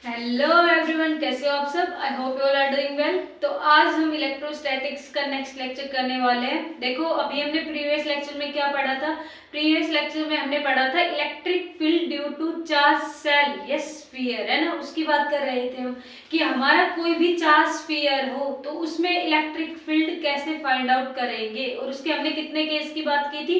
Hello everyone, कैसे हो आप सब। I hope you all are doing well. तो आज हम इलेक्ट्रोस्टैटिक्स का नेक्स्ट लेक्चर करने वाले हैं। देखो, अभी हमने प्रीवियस लेक्चर में क्या पढ़ा था। प्रीवियस लेक्चर में हमने पढ़ा था electric field due to charge shell या स्फीयर, है ना। उसकी बात कर रहे थे हम कि हमारा कोई भी चार्ज स्फीयर हो तो उसमें इलेक्ट्रिक फील्ड कैसे फाइंड आउट करेंगे। और उसके हमने कितने केस की बात की थी,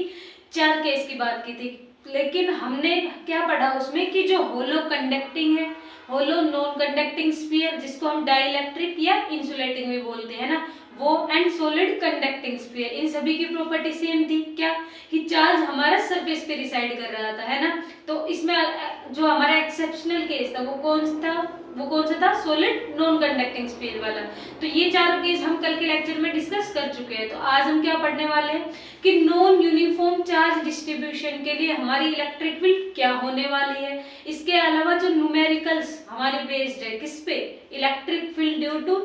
4 केस की बात की थी। लेकिन हमने क्या पढ़ा उसमें कि जो होलो कंडक्टिंग है, होलो नॉन कंडक्टिंग स्फीयर, जिसको हम डाइइलेक्ट्रिक या इंसुलेटिंग भी बोलते हैं ना, वो एंड सॉलिड कंडक्टिंग स्फीयर, इन सभी की प्रॉपर्टी सेम थी। क्या कि चार्ज हमारा सरफेस पे रिसाइड कर रहा था, है ना। तो इसमें जो हमारा एक्सेप्शनल केस था वो कौन सा था, सॉलिड नॉन कंडक्टिंग स्फीयर वाला। तो ये चारों केस हम कल के लेक्चर में डिस्कस कर चुके हैं। तो आज हम क्या पढ़ने वाले हैं कि नॉन यूनिफॉर्म चार्ज डिस्ट्रीब्यूशन के लिए हमारी इलेक्ट्रिक फील्ड क्या होने वाली है। इसके अलावा जो न्यूमेरिकल्स हमारे बेस्ड है किस पे, electric field due to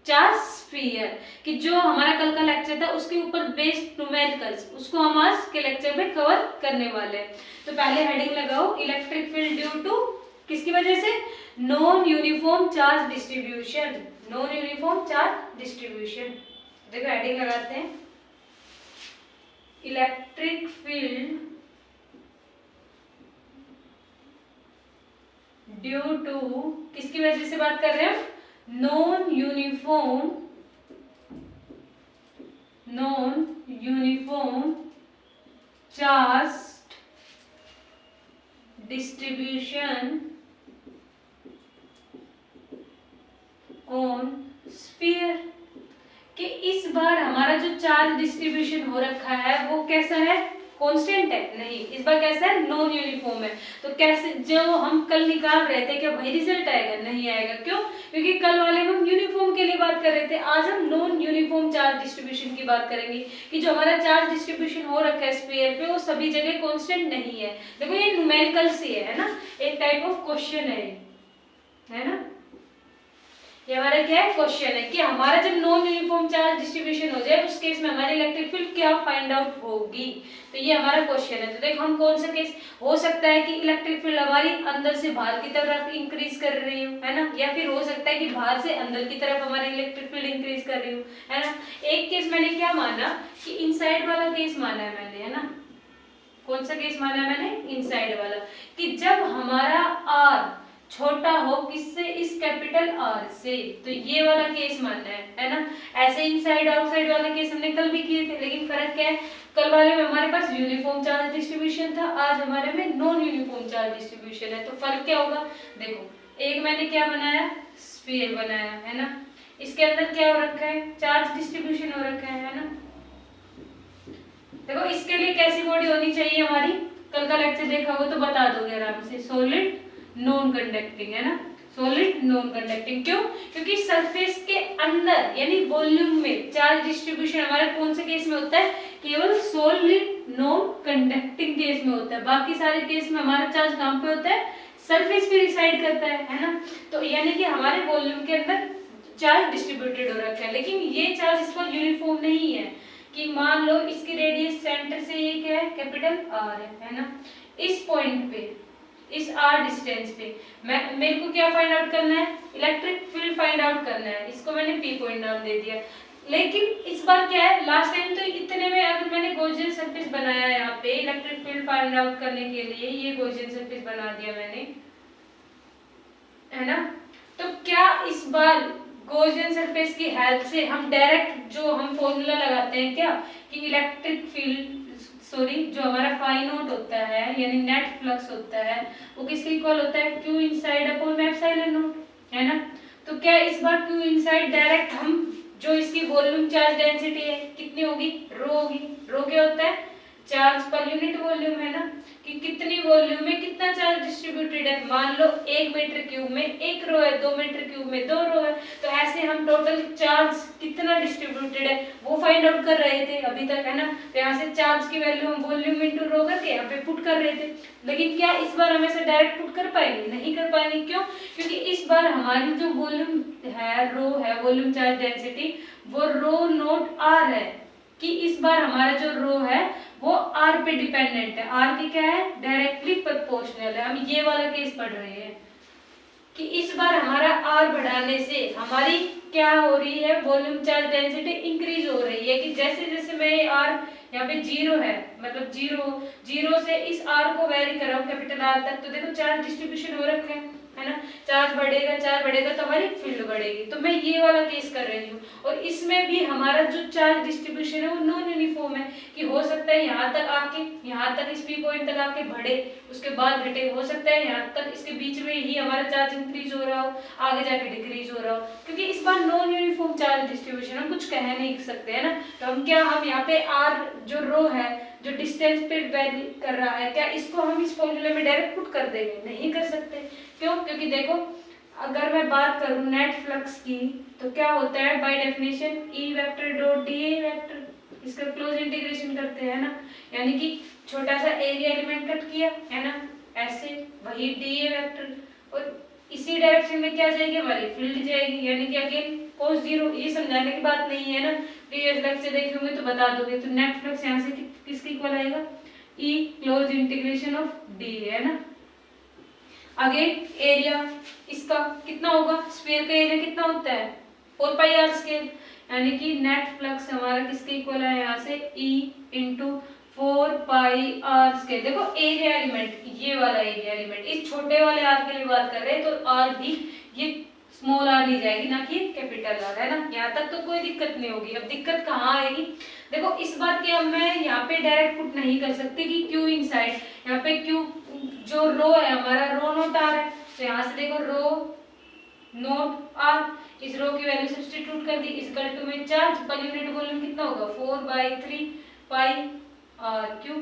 charge sphere, कि जो हमारा कल का लेक्चर था उसके ऊपर बेस्ड न्यूमेरिकल्स, उसको हम आज के लेक्चर में कवर करने वाले हैं। तो पहले हेडिंग लगाओ, इलेक्ट्रिक फील्ड ड्यू टू किसकी वजह से, non uniform charge distribution, non uniform charge distribution. देखो हेडिंग लगाते हैं, इलेक्ट्रिक फील्ड ड्यू टू किसकी वजह से बात कर रहे हैं, non uniform charge distribution on sphere, कि इस बार हमारा जो चार्ज डिस्ट्रीब्यूशन हो रखा है वो कैसा है, कांस्टेंट है नहीं, इस बार कैसा है, नॉन यूनिफॉर्म है। तो कैसे, जो हम कल निकाल रहे थे क्या वही रिजल्ट आएगा, नहीं आएगा। क्यों, क्योंकि कल वाले में हम यूनिफॉर्म के लिए बात कर रहे थे, आज हम नॉन यूनिफॉर्म चार्ज डिस्ट्रीब्यूशन की बात करेंगे कि जो हमारा चार्ज डिस्ट्रीब्यूशन हो रखा है स्फीयर पे वो सभी जगह कांस्टेंट नहीं है। देखो ये न्यूमेरिकल से है ना, एक टाइप ऑफ क्वेश्चन है ना। ये हमारा क्या है, क्वेश्चन है कि हमारा जब नॉन यूनिफॉर्म चार्ज डिस्ट्रीब्यूशन हो जाए उस केस में हमारी इलेक्ट्रिक फील्ड क्या फाइंड आउट होगी। तो ये हमारा क्वेश्चन है। तो देखो हम कौन सा केस हो सकता है कि इलेक्ट्रिक फील्ड हमारी अंदर से बाहर की तरफ इंक्रीज कर रही हो, है ना, या फिर हो सकता है कि बाहर से अंदर की तरफ हमारी इलेक्ट्रिक फील्ड इंक्रीज कर रही हो, है ना। एक केस मैंने क्या माना कि इनसाइड वाला केस माना है मैंने, है ना। कौन सा केस माना है मैंने, इनसाइड वाला, कि जब हमारा आर छोटा हो किससे, इस कैपिटल आर से, तो ये वाला केस मानना है ना। ऐसे इनसाइड आउटसाइड वाला केस हमने कल भी किए थे, लेकिन फर्क क्या है, कल वाले में हमारे पास यूनिफॉर्म चार्ज डिस्ट्रीब्यूशन था, आज हमारे में नॉन यूनिफॉर्म चार्ज डिस्ट्रीब्यूशन है। तो फर्क क्या होगा, देखो एक मैंने क्या बनाया, स्फीयर बनाया, है ना। इसके अंदर क्या हो रखा है, चार्ज डिस्ट्रीब्यूशन हो रखा है ना। देखो इसके लिए कैसी बॉडी होनी चाहिए हमारी, कल का लेक्चर देखा हो तो बता दोगे आराम से, सॉलिड नॉन कंडक्टिंग, है ना, सॉलिड नॉन कंडक्टिंग। क्यों, क्योंकि सरफेस के अंदर यानी वॉल्यूम में चार्ज डिस्ट्रीब्यूशन हमारे कौन से केस में होता है, केवल सॉलिड नॉन कंडक्टिंग केस में होता है। बाकी सारे केस में हमारा चार्ज कहां पे होता है, सरफेस पे रिसाइड करता है ना। तो यानी कि हमारे वॉल्यूम के अंदर चार्ज डिस्ट्रीब्यूटेड हो रखा है, लेकिन ये चार्ज इस पर यूनिफॉर्म नहीं है। कि मान लो इसकी रेडियस सेंटर से ये क्या है, कैपिटल आर है ना। इस पॉइंट पे, इस आर डिस्टेंस पे मेरे को क्या फाइंड आउट करना है, इलेक्ट्रिक फील्ड फाइंड आउट करना है। इसको मैंने पी पॉइंट नाम दे दिया। लेकिन इस बार क्या है, लास्ट टाइम तो इतने में अगर मैंने गॉसियन सरफेस बनाया है यहाँ पे इलेक्ट्रिक फील्ड फाइंड आउट करने के लिए, ये गॉसियन सरफेस बना दिया मैंने, है ना। तो क्या इस बार गॉसियन सरफेस की हेल्प से हम डायरेक्ट जो हम फॉर्मूला लगाते हैं क्या, कि इलेक्ट्रिक फील्ड जो हमारा फाई नोट होता है यानी नेट फ्लक्स होता है वो किसके इक्वल होता है, Q inside upon epsilon note, है ना। तो क्या इस बार क्यू इनसाइड डायरेक्ट हम जो इसकी वॉल्यूम चार्ज डेंसिटी है कितनी होगी, रो होगी। रो क्या होता है, चार्ज पर यूनिट वॉल्यूम, है ना, कि कितनी वॉल्यूम में कितना चार्ज डिस्ट्रीब्यूटेड है। मान लो 1 मीटर क्यूब में 1 रो है, 2 मीटर क्यूब में 2 रो है, तो ऐसे हम टोटल चार्ज कितना डिस्ट्रीब्यूटेड है वो फाइंड आउट कर रहे थे अभी तक, है ना। तो यहाँ से चार्ज की वैल्यू हम वॉल्यूम इनटू रो करके यहाँ पे पुट कर रहे थे। लेकिन क्या इस बार हम ऐसे डायरेक्ट पुट कर पाएंगे, नहीं कर पाएंगे। क्यों, क्योंकि इस बार हमारी जो वॉल्यूम है, रो है, वॉल्यूम चार्ज डेंसिटी, वो रो नोट आर है, कि इस बार हमारा जो रो है वो आर पे डिपेंडेंट है। आर की क्या है, डायरेक्टली प्रोपोर्शनल है। हम ये वाला केस पढ़ रहे हैं, कि इस बार हमारा आर बढ़ाने से हमारी क्या हो रही है, वॉल्यूम चार्ज डेंसिटी इंक्रीज हो रही है। कि जैसे जैसे मैं आर यहाँ पे जीरो है, मतलब जीरो से इस आर को वेरी कर रहा हूँ कैपिटल आर तक, तो देखो चार्ज डिस्ट्रीब्यूशन हो रखा है ना, चार्ज बढ़ेगा तो हमारी फील्ड बढ़ेगी। तो मैं ये वाला केस कर रही हूँ, और इसमें भी हमारा जो चार्ज डिस्ट्रीब्यूशन है वो नॉन यूनिफॉर्म है, कि हो सकता है यहाँ तक इस पी पॉइंट तक आके बढ़े, उसके बाद घटे, हो सकता है यहाँ तक इसके बीच में ही हमारा चार्ज इंक्रीज हो रहा हो, आगे जाके डिक्रीज हो रहा हो, क्योंकि इस बार नॉन यूनिफॉर्म चार्ज डिस्ट्रीब्यूशन हम कुछ कह नहीं सकते है ना। तो हम यहाँ पे आर जो रो है, जो डिस्टेंस पे वैरी कर रहा है, क्या इसको हम इस फॉर्मूले में डायरेक्ट पुट कर देंगे? नहीं कर सकते। क्यों? क्योंकि देखो अगर मैं बात करूं नेट फ्लक्स की, तो क्या होता है by definition E vector dot D A vector, इसका क्लोज इंटीग्रेशन करते हैं ना, यानी कि छोटा सा एरिया एलिमेंट कट किया है ना, ऐसे वही डी ए वेक्टर, और इसी डायरेक्शन में क्या जाएगी, हमारी फील्ड जाएगी, यानी कि अगेन कोस जीरो। ये समझाने की बात नहीं है ना, प्रीवियस लेक्चर देखे होंगे तो बता दोगे। तो नेट फ्लक्स यहाँ से किसके इक्वल आएगा, ई क्लोज इंटीग्रेशन ऑफ डी है ना। आगे एरिया इसका कितना होगा, स्फीयर का एरिया कितना होता है 4 पाई आर स्क्वायर, यानी कि नेट फ्लक्स हमारा किसके इक्वल है यहाँ से, E into 4 pi r square. देखो एरिया एलिमेंट, ये वाला एरिया एलिमेंट, इस छोटे वाले आर के लिए बात कर रहे हैं, तो आर भी ये स्मॉल आर ली जाएगी, ना कि कैपिटल आर है ना। यहाँ तक तो कोई दिक्कत नहीं होगी। अब दिक्कत कहाँ आएगी, देखो इस बार क्या मैं यहाँ पे डायरेक्ट पुट नहीं कर सकती कि क्यू इनसाइड, यहाँ पे क्यू जो रो है हमारा रो नोट आर है, तो यहाँ से देखो रो नोट आर, इस रो की वैल्यू सब्स्टिट्यूट कर दी, इक्वल टू में चार्ज पर यूनिट वॉल्यूम कितना होगा 4/3 पाई आर क्यू।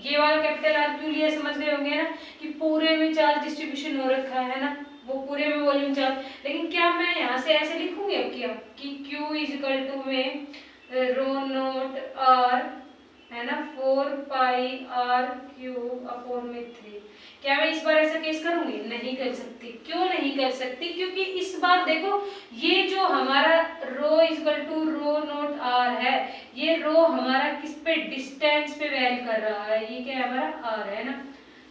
ये वाला कैपिटल आर क्यू लिया, समझ गए होंगे ना कि पूरे में चार्ज डिस्ट्रीब्यूशन हो रखा है ना, वो पूरे में वॉल्यूम चार्ज। लेकिन क्या मैं यहाँ से ऐसे लिखूंगी अब क्या कि Q इज इक्वल टू में रो नोट आर है ना 4 पाई आर क्यूब अपॉन में 3। क्या मैं इस बार ऐसा केस करूंगी? नहीं कर सकती। क्यों नहीं कर सकती? क्योंकि इस बार देखो ये जो हमारा rho equal to rho naught r है, ये रो हमारा किस पे, डिस्टेंस पे वैरी कर रहा है, ये क्या है हमारा आर है ना।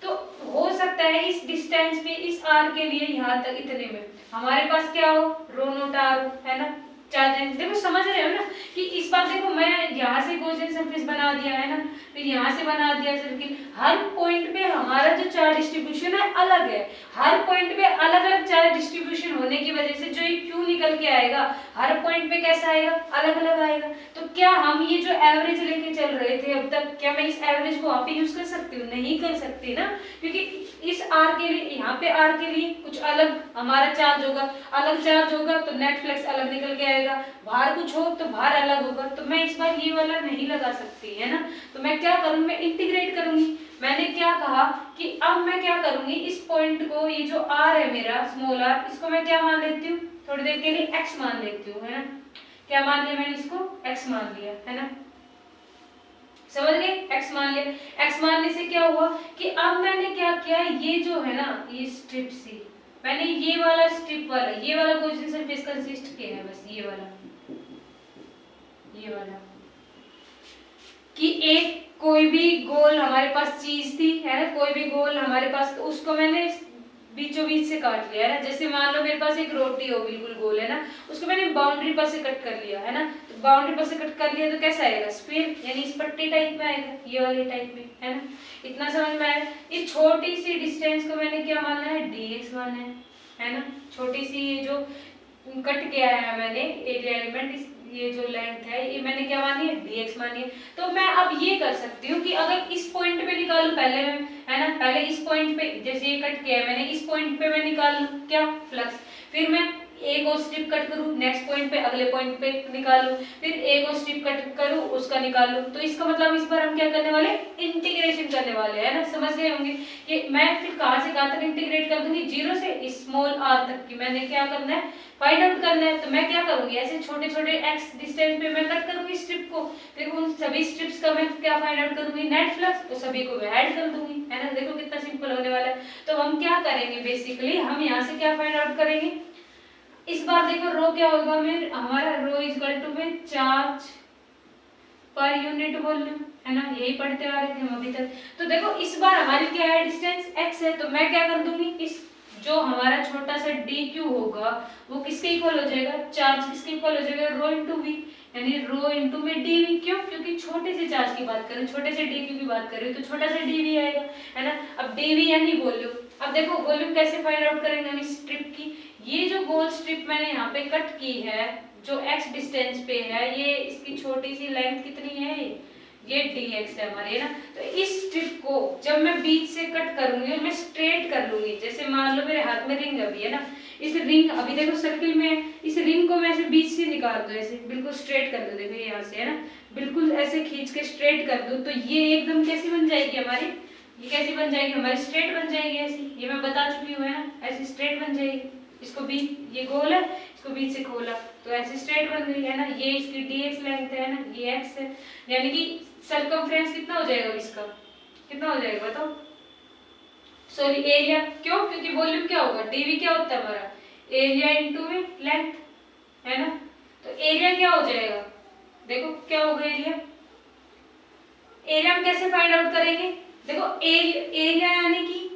तो हो सकता है इस डिस्टेंस पे, इस आर के लिए यहाँ तक इतने में हमारे पास क्या हो, रो नोट आर है ना, चार्ज। देखो समझ रहे हो ना कि इस बार देखो मैं यहाँ से गॉसियन सरफेस बना दिया है ना, फिर यहाँ से बना दिया सर्किल, हर पॉइंट पे हमारा जो चार्ज डिस्ट्रीब्यूशन है अलग है, हर पॉइंट पे अलग अलग चार्ज डिस्ट्रीब्यूशन होने की वजह से जो ये क्यू निकल के आएगा हर पॉइंट पे कैसा आएगा, अलग अलग आएगा। तो क्या हम ये जो एवरेज लेके चल रहे थे अब तक, क्या मैं इस एवरेज को वहाँ पे यूज कर सकती हूँ? नहीं कर सकती ना, क्योंकि इस आर के लिए, यहाँ पे आर के लिए कुछ अलग हमारा चार्ज होगा, अलग चार्ज होगा तो नेट फ्लक्स अलग निकल के आएगा, बाहर कुछ हो तो बाहर अलग होगा। तो मैं इस बार ये वाला नहीं लगा सकती है ना, तो मैं क्या करूँगी, मैं इंटीग्रेट करूंगी। मैंने क्या कहा कि अब मैं क्या करूंगी, इस पॉइंट को, ये जो आर है मेरा स्मॉल आर, इसको मैं क्या मान लेती हूँ, थोड़ी देर के लिए एक्स मान लेती हूँ है ना। क्या मान लिया मैंने, इसको एक्स मान लिया है ना, समझ गए, एक्स मान लिया। एक्स मानने से क्या हुआ कि अब मैंने क्या किया, ये जो है ना ये स्ट्रिप सी, मैंने ये वाला स्ट्रिप वाला, ये वाला गॉसियन सरफेस कंसिस्ट किया है बस, ये वाला कि एक कोई भी गोल हमारे पास चीज थी है ना, कोई भी गोल हमारे पास, तो उसको मैंने बीचों बीच से काट लिया है ना। जैसे मान लो मेरे पास एक रोटी हो बिल्कुल गोल है ना, उसको मैंने बाउंड्री पर से कट कर लिया है ना, तो बाउंड्री पर से कट कर लिया तो कैसा आएगा, स्फीयर, यानी इस पट्टी टाइप में आएगा, ये वाले टाइप में है ना। इतना समझ में आया। इस छोटी सी डिस्टेंस को मैंने क्या मानना है, dx मानना है ना। छोटी सी ये जो कट किया है मैंने एरिया एलिमेंट, ये जो लेंथ है ये मैंने क्या मानी है, dx मानी है। तो मैं अब ये कर सकती हूँ कि अगर इस पॉइंट पे निकालूं पहले मैं है ना, पहले इस पॉइंट पे, जैसे ये कट किया है मैंने, इस पॉइंट पे मैं निकाल लूं क्या, फ्लक्स, फिर मैं एक और स्ट्रिप कट करूं नेक्स्ट पॉइंट पे, अगले पॉइंट पे निकालूं, फिर एक और स्ट्रिप कट करूं उसका निकालूं। तो इसका मतलब इस बार हम क्या करने वाले, इंटीग्रेशन करने वाले है ना। समझ गए होंगे कि मैं फिर कहां से कहां तक इंटीग्रेट कर दूंगी, जीरो से स्मॉल आर तक की मैंने क्या करना है, फाइंड आउट करना है। तो मैं क्या करूंगी, ऐसे छोटे छोटे एक्स डिस्टेंस पे मैं कट करूंगी स्ट्रिप को, फिर उन सभी स्ट्रिप्स का मैं क्या फाइंड आउट करूंगी, नेट फ्लक्स, तो सभी को मैं ऐड कर दूंगी है ना। देखो कितना सिंपल होने वाला है। तो हम क्या करेंगे, बेसिकली हम यहाँ से क्या फाइंड आउट करेंगे, इस बार देखो रो क्या होगा, में हमारा रो इक्वल टू में चार्ज पर यूनिट वॉल्यूम है ना, यही पढ़ते आ रहे थे हम अभी तक। तो देखो इस बार हमारी क्या है, डिस्टेंस x है, तो मैं क्या कर दूंगी, इस जो हमारा छोटा सा डी क्यू होगा वो किसके इक्वल हो जाएगा, चार्ज किसके इक्वल हो जाएगा, रो इंटू वी, यानी रो इंटू में डीवी। क्यों, क्योंकि छोटे से चार्ज की बात करें, छोटे से डी क्यू की बात करें तो छोटा सा डीवी आएगा, है ना। अब डीवी यानी वॉल्यूम। अब देखो वॉल्यूम कैसे फाइंड आउट करेंगे हम इस स्ट्रिप की, ये जो गोल स्ट्रिप मैंने यहाँ पे कट की है जो x डिस्टेंस पे है, ये इसकी छोटी सी लेंथ कितनी है, ये dx है हमारी, है ना। तो इस स्ट्रिप को जब मैं बीच से कट करूंगी और मैं स्ट्रेट कर लूंगी, जैसे मान लो मेरे हाथ में रिंग अभी है ना, इस रिंग अभी देखो सर्किल में, इस रिंग को मैं ऐसे बीच से निकाल दूं, ऐसे बिल्कुल स्ट्रेट कर दूं, देखो यहाँ से, है ना, बिल्कुल ऐसे खींच के स्ट्रेट कर दूं, तो ये एकदम कैसी बन जाएगी हमारी, ये कैसी बन जाएगी हमारी, स्ट्रेट बन जाएगी ऐसी, ये मैं बता चुकी हूँ, है ना, ऐसी स्ट्रेट बन जाएगी। इसको बीच, ये गोल है, इसको बीच से खोला तो ऐसे स्ट्रेट बन गई, है ना। ये इसकी dx लेंथ है ना, ये x है, यानी कि सर्कमफ्रेंस कितना हो जाएगा इसका, कितना हो जाएगा बताओ, सॉरी एरिया। क्यों, क्योंकि वॉल्यूम क्या होगा, dv क्या होता है हमारा, एरिया इनटू में लेंथ, है ना। तो एरिया क्या हो जाएगा, देखो क्या होगा एरिया, एरिया हम कैसे फाइंड आउट करेंगे, देखो एरिया यानी कि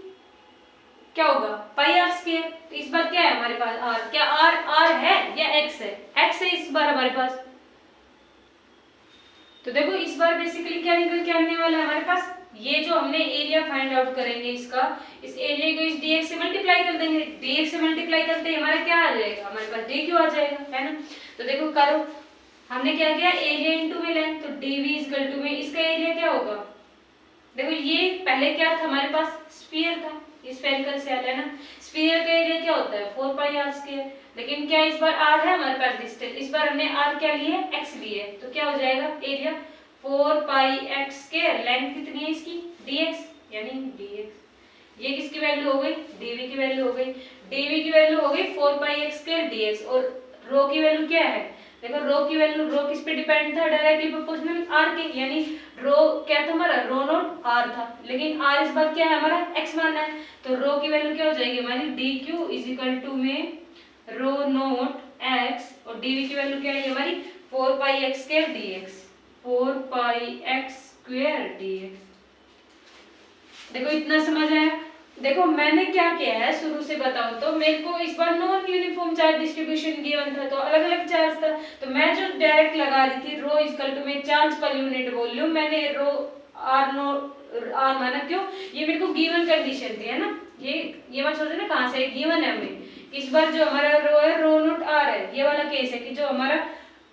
क्या होगा, पाई आर स्क्वायर। तो इस बार क्या है हमारे पास आर, क्या आर है या एक्स है, एक्स है इस बार हमारे पास। तो देखो इस बार बेसिकली क्या निकल के आने वाला है हमारे पास, ये जो हमने एरिया फाइंड आउट करेंगे इसका, इस एरिया को इस dx से मल्टीप्लाई कर देंगे, dx से मल्टीप्लाई करते ही हमारा क्या आ जाएगा, हमारे पास dq आ जाएगा, है ना। तो देखो करो, हमने क्या किया, एरिया इनटू में लेंथ, तो dv इक्वल टू में इसका एरिया क्या होगा, देखो ये पहले क्या था हमारे पास, स्फीयर था, स्फेरिकल सेल, है ना। स्फीयर का एरिया क्या होता है 4 पाई आर स्क्वायर, लेकिन क्या इस बार r है हमारे पास डिस्टेंस, इस बार हमने r क्या लिए, x लिए, तो क्या हो जाएगा area 4 pi x square, length कितनी है इसकी dx, यानी dx, ये किसकी वैल्यू हो गई, dv की वैल्यू हो गई, dv की वैल्यू हो गई 4 पाई x स्क्वायर dx, और रो की वैल्यू क्या है, देखो रो की वैल्यू, रो किस पे डिपेंड था, डायरेक्टली प्रोपोर्शनल r के, यानी रो क्या था हमारा, रो नोट r था, लेकिन r इस बार क्या है हमारा x माना है, तो रो की वैल्यू क्या हो जाएगी हमारी, dq इज इक्वल टू में रो नोट x, और dv की वैल्यू क्या है हमारी 4 pi x square dx, 4 pi x square dx। देखो इतना समझ आया। देखो मैंने क्या किया है शुरू से बताऊं तो, मेरे को इस बार non uniform charge distribution given था, तो अलग अलग चार्ज था, तो मैं जो डायरेक्ट लगा दी थी रो इक्वल टू में चार्ज पर यूनिट वॉल्यूम, मैंने रो आर नो आर माना, क्यों, ये मेरे को गिवन कंडीशन थी, है ना, ये मत सोचो ना कहां से गिवन है हमें। इस बार जो हमारा रो है रो नोट आर है, ये वाला केस है कि जो हमारा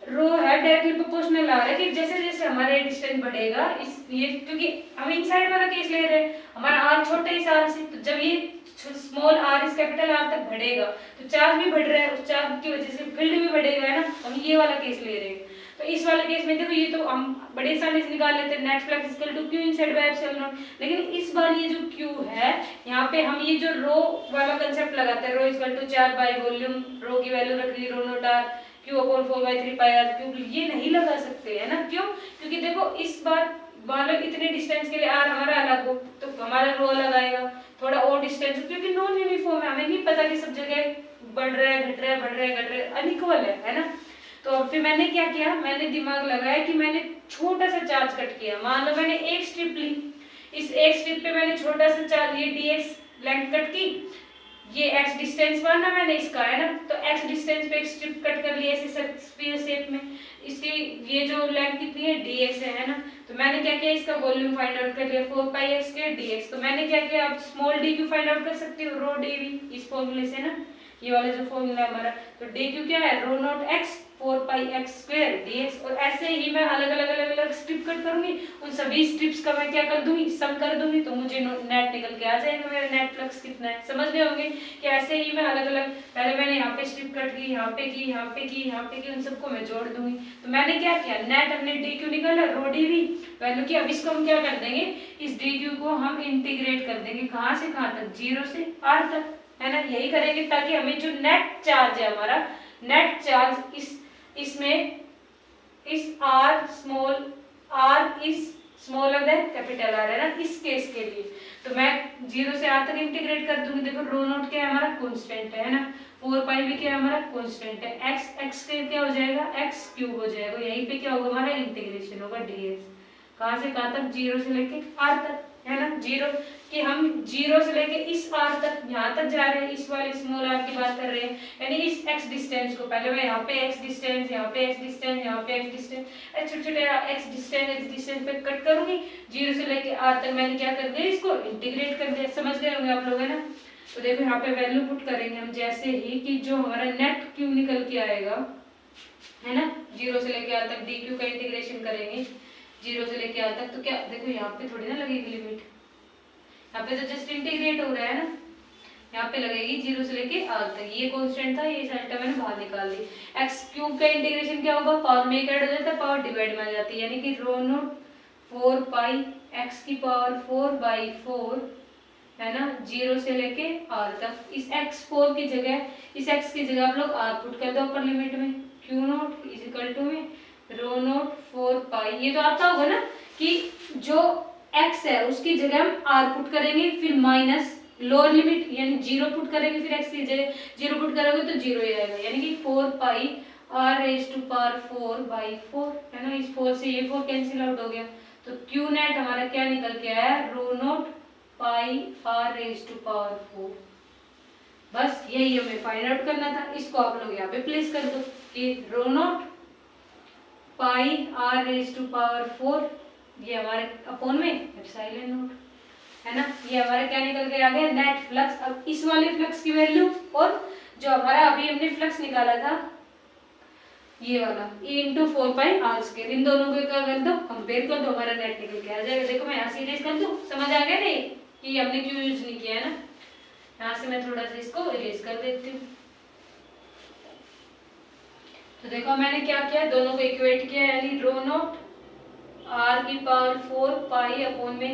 रो है डायरेक्टली प्रोपोर्शनल आ रहा है, कि जैसे जैसे हमारा डिस्टेंस बढ़ेगा, इस ये क्योंकि हम इनसाइड वाला केस ले रहे हैं, हमारा आर छोटे ही साल से, तो जब ये स्मॉल आर इस कैपिटल आर तक बढ़ेगा तो चार्ज भी बढ़ रहा है, उस चार्ज की वजह से फील्ड भी बढ़ेगा, है ना। हम ये वाला केस ले रहे हैं, तो इस वाले केस में देखो ये तो हम बड़े आसानी से निकाल लेते हैं, net flux equal to q inside by epsilon naught, लेकिन इस बार ये जो क्यू है यहाँ पे हम ये जो रो वाला कंसेप्ट लगाते हैं, rho equal to charge by volume, rho की वैल्यू रख ली rho naught r, q upon 4/3 pi r cube, ये नहीं लगा सकते, है ना। क्यों, क्योंकि देखो इस बार मतलब इतने डिस्टेंस के लिए आर हमारा अलग हो तो हमारा रो अलग आएगा, थोड़ा और डिस्टेंस, क्योंकि नॉन यूनिफॉर्म है, हमें नहीं पता कि सब जगह बढ़ रहा है घट रहा है बढ़ रहा है घट रहा है, अनइक्वल है ना। तो फिर मैंने क्या किया, मैंने दिमाग लगाया कि मैंने छोटा सा चार्ज कट किया, मान लो मैंने एक स्ट्रिप ली, इस एक स्ट्रिप पे मैंने छोटा सा चार्ज ये dx लेंथ कट की, ये x डिस्टेंस माना मैंने इसका, है ना, तो x डिस्टेंस पे एक स्ट्रिप कट कर लिया ऐसे स्फीयर शेप में, इसकी ये जो लेंथ कितनी है dx है ना। तो मैंने क्या किया, इसका वॉल्यूम फाइंड आउट कर लिया 4 पाई x स्क्वायर dx, तो मैंने क्या किया, अब स्मॉल dq फाइंड आउट कर सकती हूँ रो dv इस फॉर्मूले से ना, ये वाला जो फॉर्मूला है हमारा, तो dq क्या है rho naught x 4 pi x square dx, और ऐसे ही मैं अलग अलग स्ट्रिप कट करूंगी, उन सभी स्ट्रिप्स का मैं क्या कर दूंगी, सम कर दूंगी, तो मुझे नेट निकल के आ जाएगा मेरा नेट फ्लक्स कितना है। समझ गए होंगे कि ऐसे ही मैं अलग अलग, पहले मैंने यहाँ पे स्ट्रिप कट की, यहाँ पे की, यहाँ पे की, यहाँ पे की, उन सबको मैं जोड़ दूंगी। तो मैंने क्या किया, नेट हमने dq निकाला रो dv वैल्यू की, अब इसको हम क्या कर देंगे, इस dq को हम इंटीग्रेट कर देंगे, कहाँ से कहाँ तक, 0 से r तक, है ना, यही करेंगे ताकि हमें जो नेट चार्ज है हमारा, नेट चार्ज इसमें इस r small r is smaller than capital R है ना, इस केस के लिए तो मैं 0 से r तक इंटीग्रेट कर दूंगी। देखो रो नोट क्या है हमारा कांस्टेंट है ना, 4 पाई भी क्या है हमारा कांस्टेंट है, x के क्या हो जाएगा x क्यूब हो जाएगा, यहीं पे क्या होगा हमारा इंटीग्रेशन होगा dx, कहाँ से कहाँ तक, 0 से लेके r तक, है ना, 0 कि हम 0 से लेके इस r तक यहाँ तक जा रहे हैं, इस वाले स्मॉल आर की बात कर रहे हैं, यानी इस x डिस्टेंस को पहले मैं यहाँ पे x डिस्टेंस, यहाँ पे x डिस्टेंस, यहाँ पे x डिस्टेंस, छोटे छोटे x डिस्टेंस पे कट करूंगी, 0 से लेके r तक मैंने क्या कर दिया, इसको इंटीग्रेट कर दिया। समझ गए होंगे आप लोग, है ना। तो देखो यहाँ पे वैल्यू पुट करेंगे हम जैसे ही कि जो हमारा नेट क्यू निकल के आएगा, है ना, 0 से लेके r तक डी क्यू का इंटीग्रेशन करेंगे 0 से लेके r तक, तो क्या देखो यहाँ पे थोड़ी ना लगेगी लिमिट, यहाँ पे तो जस्ट इंटीग्रेट हो रहा है ना, यहाँ पे लगेगी 0 से लेके r तक। ये कांस्टेंट था, ये साइड मैंने बाहर निकाल दी। x क्यूब का इंटीग्रेशन क्या होगा, पावर में ऐड हो जाता है, पावर डिवाइड में आ जाती है, यानी कि रो नोट 4 पाई x की पावर 4/4, है ना, 0 से लेके r तक। इस x4 की जगह, इस x की जगह आप लोग r पुट कर दो अपर लिमिट में, q naught is equal to में रो नोट 4 पाई, ये तो आता होगा ना कि जो x है उसकी जगह हम r पुट करेंगे, फिर माइनस लोअर लिमिट यानी 0 पुट करेंगे, फिर x की जगह 0 पुट करोगे तो 0 ही आएगा, यानी कि 4 पाई r रेज टू पावर 4/4, है ना। इस 4 से ये 4 कैंसिल आउट हो गया, तो q नेट हमारा क्या निकल के आया, rho naught pi r raise to power 4। बस यही हमें फाइंड आउट करना था। इसको आप लोग यहाँ पे प्लेस कर दो कि rho naught pi r raise to power 4, ये हमारे अपॉन में एप्सिलॉन नोट, है ना। ये हमारा क्या निकल के आ गया, नेट फ्लक्स। अब इस वाले फ्लक्स की वैल्यू और जो हमारा अभी हमने फ्लक्स निकाला था ये वाला, E into 4 pi r square, इन दोनों को क्या कर दो, कंपेयर कर दो, हमारा नेट निकल के आ जाएगा। देखो मैं यहाँ से इरेज कर दूं, समझ आ गया नहीं कि हमने क्यों यूज नहीं किया है ना। यहाँ से मैं थोड़ा सा इसको इरेज कर देती हूँ। तो देखो मैंने क्या किया, दोनों को इक्वेट किया, यानी रो नोट r की पावर 4 पाई अपॉन में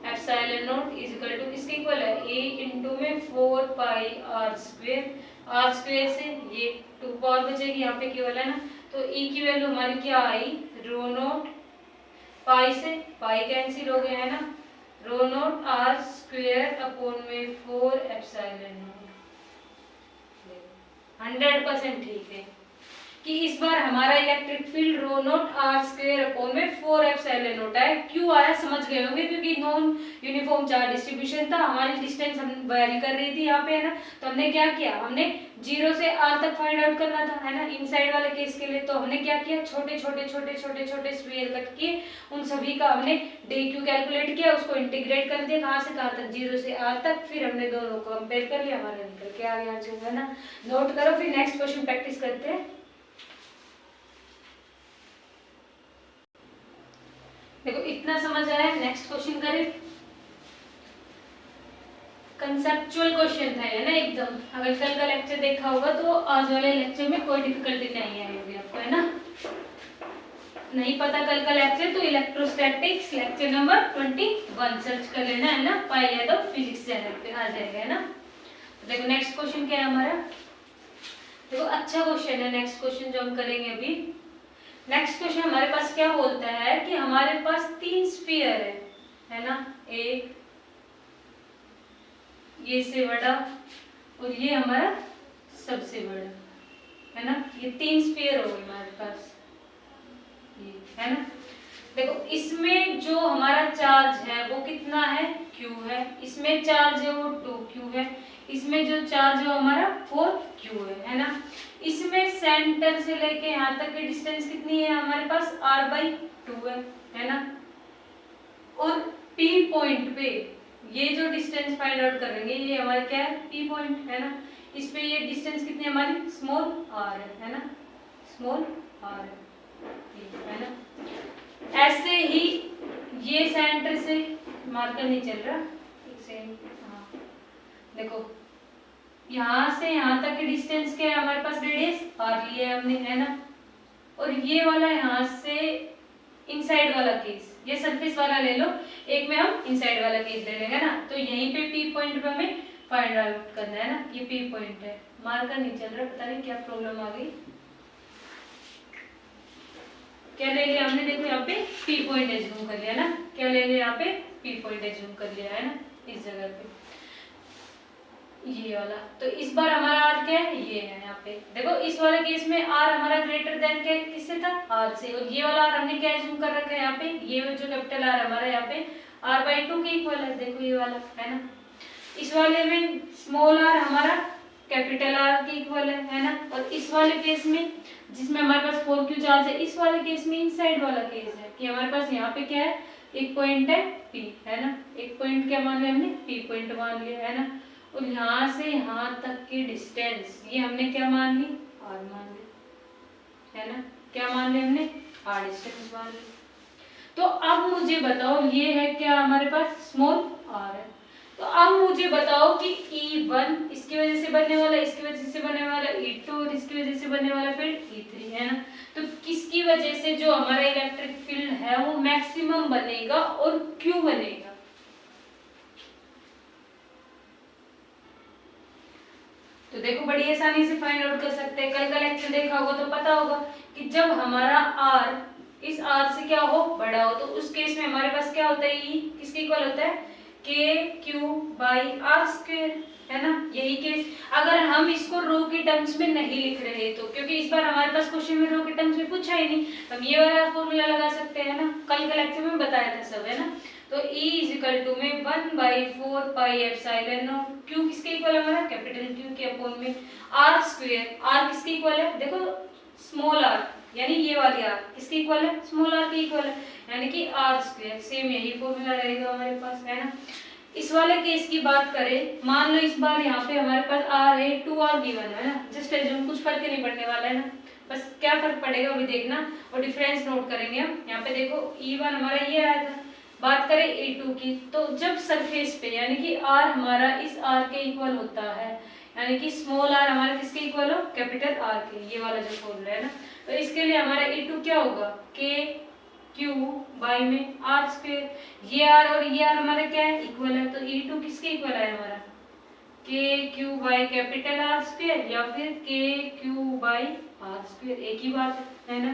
epsilon naught is equal to किसके इक्वल है, a इंटू में 4 पाई r स्क्वायर से ये 2 पावर बचेगी, यहाँ पे केवल है ना, तो e की वैल्यू हमारी क्या आई, रो नोट पाई से पाई कैंसिल हो गया, है ना, रो नोट r स्क्वायर अपॉन में 4 एप्सिलॉन नोट। 100% ठीक है कि इस बार हमारा इलेक्ट्रिक फील्ड रो नोट r स्क्वायर अपॉन में 4 एप्सिलॉन नोट आया। क्यों आया समझ गए होंगे, क्योंकि नॉन यूनिफॉर्म चार्ज डिस्ट्रीब्यूशन था, हमारी डिस्टेंस हम वेरी कर रही थी यहाँ पे, है ना। तो हमने क्या किया, हमने 0 से r तक फाइंड आउट करना था, है ना, इनसाइड वाले केस के लिए। तो हमने क्या किया, छोटे छोटे स्फीयर कट किए, उन सभी का हमने dq कैलकुलेट किया, उसको इंटीग्रेट कर दिया, कहाँ से कहाँ तक, 0 से r तक, फिर हमने दोनों को कंपेयर कर लिया, हमारा निकल के आ गया आंसर, है ना। नोट करो, फिर नेक्स्ट क्वेश्चन प्रैक्टिस करते हैं। देखो इतना समझ आया, नेक्स्ट क्वेश्चन करें। कंसेप्चुअल क्वेश्चन था ये ना एकदम, अगर कल का लेक्चर देखा होगा तो आज वाले लेक्चर में कोई डिफिकल्टी नहीं आएगी आपको, है ना। नहीं पता कल का लेक्चर तो इलेक्ट्रोस्टैटिक्स लेक्चर नंबर 21 सर्च कर लेना, है ना, पाई यादव फिजिक्स चैनल पे आ जाएगा, है ना। तो देखो नेक्स्ट क्वेश्चन क्या है हमारा, देखो अच्छा क्वेश्चन है नेक्स्ट क्वेश्चन जो हम करेंगे अभी। नेक्स्ट क्वेश्चन हमारे पास क्या बोलता है कि हमारे पास 3 स्फीयर है ना, एक ये से बड़ा और ये हमारा सबसे बड़ा, है ना, ये 3 स्फीयर हो गए हमारे पास, ये है ना। देखो इसमें जो हमारा चार्ज है वो कितना है, Q है, इसमें चार्ज है वो 2Q है, इसमें जो चार्ज है वो हमारा 4Q है ना। इसमें सेंटर से लेके यहाँ तक की डिस्टेंस कितनी है हमारे पास, r/2 है ना। और P पॉइंट पे ये जो डिस्टेंस फाइंड आउट करेंगे, ये हमारा क्या है, P पॉइंट, है ना। इस पे ये डिस्टेंस कितनी है हमारी, स्मॉल r है ना, स्मॉल r है ना। ऐसे ही ये सेंटर से मार्कर नहीं चल रहा, एक सेकंड, हाँ देखो यहाँ से यहाँ तक की डिस्टेंस क्या है हमारे पास, रेडियस r लिया है हमने, है ना। और ये वाला यहाँ से इनसाइड वाला केस, ये सरफेस वाला ले लो, एक में हम इनसाइड वाला केस ले लेंगे ना। तो यहीं पे P पॉइंट पे हमें फाइंड आउट करना है ना, ये P पॉइंट है, मार्कर नहीं चल रहा, पता नहीं क्या प्रॉब्लम आ गई। क्या ले लिया हमने, देखो यहाँ पे P पॉइंट एज्यूम कर लिया ना, क्या ले लिया यहाँ पे P पॉइंट एज्यूम कर लिया, है ना, इस जगह पे ये वाला। तो इस बार हमारा r क्या है, ये है यहाँ पे। देखो इस वाले केस में r हमारा ग्रेटर देन क्या किससे था, r से, और ये वाला r हमने क्या एज्यूम कर रखा है यहाँ पे, ये जो कैपिटल R हमारा यहाँ पे r/2 के इक्वल है, देखो ये वाला, है ना। इस वाले में स्मॉल आर हमारा कैपिटल आर के इक्वल है ना। और इस वाले केस में जिसमें हमारे पास 4q चार्ज है, इस वाले केस में इनसाइड वाला केस है कि हमारे पास यहाँ पे क्या है, एक पॉइंट है P, है ना। एक पॉइंट क्या मान लिया हमने, P पॉइंट मान लिया, है ना। और यहाँ से यहाँ तक की डिस्टेंस ये हमने क्या मान ली, R मान ली, है ना। क्या मान लिया हमने, R डिस्टेंस मान ली। तो अब मुझे बताओ, ये है क्या हमारे पास स्मॉल r है। तो अब मुझे बताओ कि E1 इसकी वजह से बनने वाला, इसकी वजह से बनने वाला E2 और इसकी वजह से बनने वाला फिर E3, है ना। तो किसकी वजह से जो हमारा इलेक्ट्रिक फील्ड है वो मैक्सिमम बनेगा और क्यों बनेगा। तो देखो बड़ी आसानी से फाइंड आउट कर सकते हैं। कल का लेक्चर देखा होगा तो पता होगा कि जब हमारा r इस r से क्या हो, बड़ा हो, तो उस केस में हमारे पास क्या होता है, E किसके इक्वल होता है, KQ/r², है ना। यही केस अगर हम इसको रो के टर्म्स में नहीं लिख रहे तो, क्योंकि इस बार हमारे पास क्वेश्चन में रो के टर्म्स में पूछा ही नहीं, हम ये वाला फॉर्मूला लगा सकते हैं ना। कल के लेक्चर में बताया था सब, है ना। तो E = में 1/4πε0 Q किसके इक्वल है हमारा, कैपिटल Q के अपॉन में r², r किसके इक्वल है, देखो स्मॉल r यानी ये वाली r किसके इक्वल है, स्मॉल r के इक्वल है, यानी कि r²। सेम यही फॉर्मूला रहेगा हमारे पास, है ना। इस वाले केस की बात करें, मान लो इस बार यहाँ पे हमारे पास r है, 2r गिवन है ना। जस्ट एज्यूम, कुछ फर्क नहीं पड़ने वाला है ना, बस क्या फर्क पड़ेगा अभी देखना और डिफरेंस नोट करेंगे हम। यहाँ पे देखो E1 हमारा ये आया था, बात करें E2 की, तो जब सरफेस पे यानी कि r हमारा इस r के इक्वल होता है, यानी कि स्मॉल r हमारा किसके इक्वल हो, कैपिटल R के, ये वाला जो फॉर्मूला है ना। तो इसके लिए हमारा E2 क्या होगा, KQ/में r², ये r और ये r हमारा क्या है, इक्वल है। तो E2 किसके इक्वल है हमारा, KQ/कैपिटल R² या फिर KQ/r², एक ही बात है ना।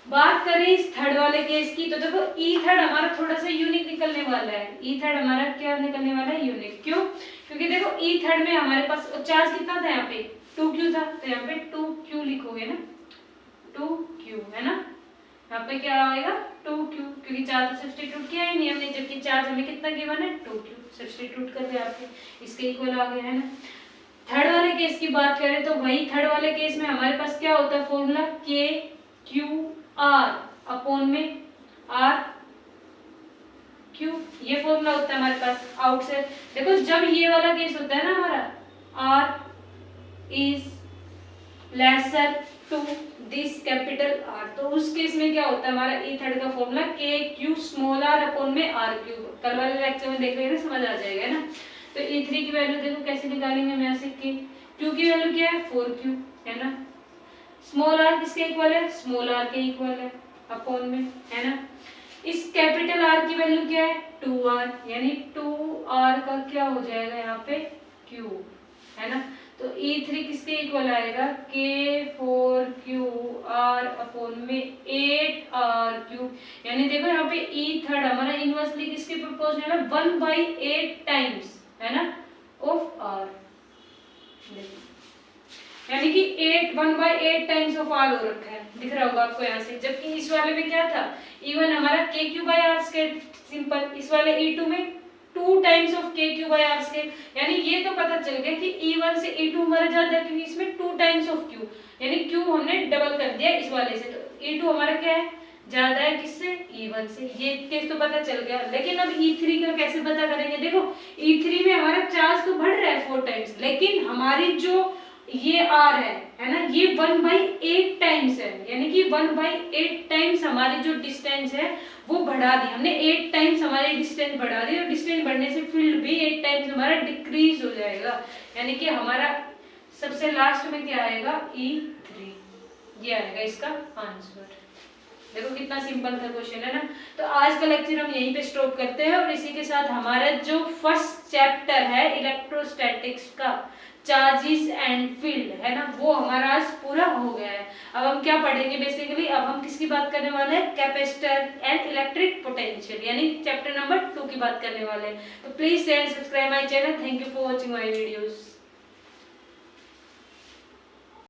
बात करें इस थर्ड वाले केस की, तो देखो E3 हमारा थोड़ा सा यूनिक निकलने वाला है। E3 हमारा क्या निकलने वाला है, यूनिक। क्यों, क्योंकि देखो E3 में हमारे पास चार्ज कितना था, यहाँ पे 2q था, तो यहाँ पे 2q लिखोगे ना, 2q, है ना। यहाँ पे क्या आएगा, 2q, क्योंकि चार्ज सब्स्टिट्यूट किया ही नहीं हमने, जबकि चार्ज हमें कितना गिवन है, 2q, सब्स्टिट्यूट कर दिया आपके, इसके इक्वल आ गया, है ना। थर्ड वाले केस की बात करें तो वही थर्ड वाले केस में हमारे पास क्या होता है फॉर्मूला, KQR अपॉन में RQ, ये फॉर्मूला होता है हमारे पास आउट से। देखो जब ये वाला केस होता है ना हमारा, R is lesser to this capital R, तो उस केस में क्या होता है हमारा E3 का फॉर्मूला KQ/r अपॉन में RQ। कल वाले लेक्चर में देख लेंगे, समझ आ जाएगा ना। तो E3 की वैल्यू देखो कैसे निकालेंगे, हम यहाँ से Q की वैल्यू क्या है, 4Q, है ना। स्मॉल r किसके इक्वल है, स्मॉल r के इक्वल है अपॉन में, है ना। इस कैपिटल R की वैल्यू क्या है, 2r, यानी 2r का क्या हो जाएगा यहाँ पे, Q, है ना। तो E3 किसके इक्वल आएगा, K4QR अपॉन में 8R3, यानी देखो यहाँ पे E3 हमारा इनवर्सली किसके प्रोपोर्शनल है, 1/8 टाइम्स, है ना, ऑफ R, यानी कि 1/8 टाइम्स ऑफ R हो रखा है, दिख रहा होगा आपको यहाँ से। जबकि इस वाले में क्या था, E1 हमारा KQ/R², सिंपल। इस वाले E2 में 2 टाइम्स ऑफ KQ/R², यानी ये तो पता चल गया कि E1 से E2 हमारा ज्यादा है, क्योंकि इसमें 2 टाइम्स ऑफ Q, यानी Q हमने डबल कर दिया इस वाले से, तो E2 हमारा क्या है, ज्यादा है किससे, E1 से। ये केस तो पता चल गया। लेकिन अब E3 का कैसे पता करेंगे, देखो E3 में हमारा चार्ज तो बढ़ रहा है 4 टाइम्स, लेकिन हमारी जो ये R है ना, ये 1/8 टाइम्स है, यानी कि 1/8 टाइम्स हमारी जो डिस्टेंस है वो बढ़ा दी हमने, 8 टाइम्स हमारी डिस्टेंस बढ़ा दी, और डिस्टेंस बढ़ने से फील्ड भी 8 टाइम्स हमारा डिक्रीज हो जाएगा, यानी कि हमारा सबसे लास्ट में क्या आएगा, E3, ये आएगा इसका आंसर। देखो कितना सिंपल था क्वेश्चन, है ना। तो आज का लेक्चर हम यहीं पे स्टॉप करते हैं, और इसी के साथ हमारा जो फर्स्ट चैप्टर है इलेक्ट्रोस्टैटिक्स का, चार्जेस एंड फील्ड, है ना, वो हमारा आज पूरा हो गया है। अब हम क्या पढ़ेंगे बेसिकली, अब हम किसकी बात करने वाले हैं, कैपेसिटर एंड इलेक्ट्रिक पोटेंशियल, यानी चैप्टर नंबर 2 की बात करने वाले हैं। तो please share and subscribe my channel. Thank you for watching my videos.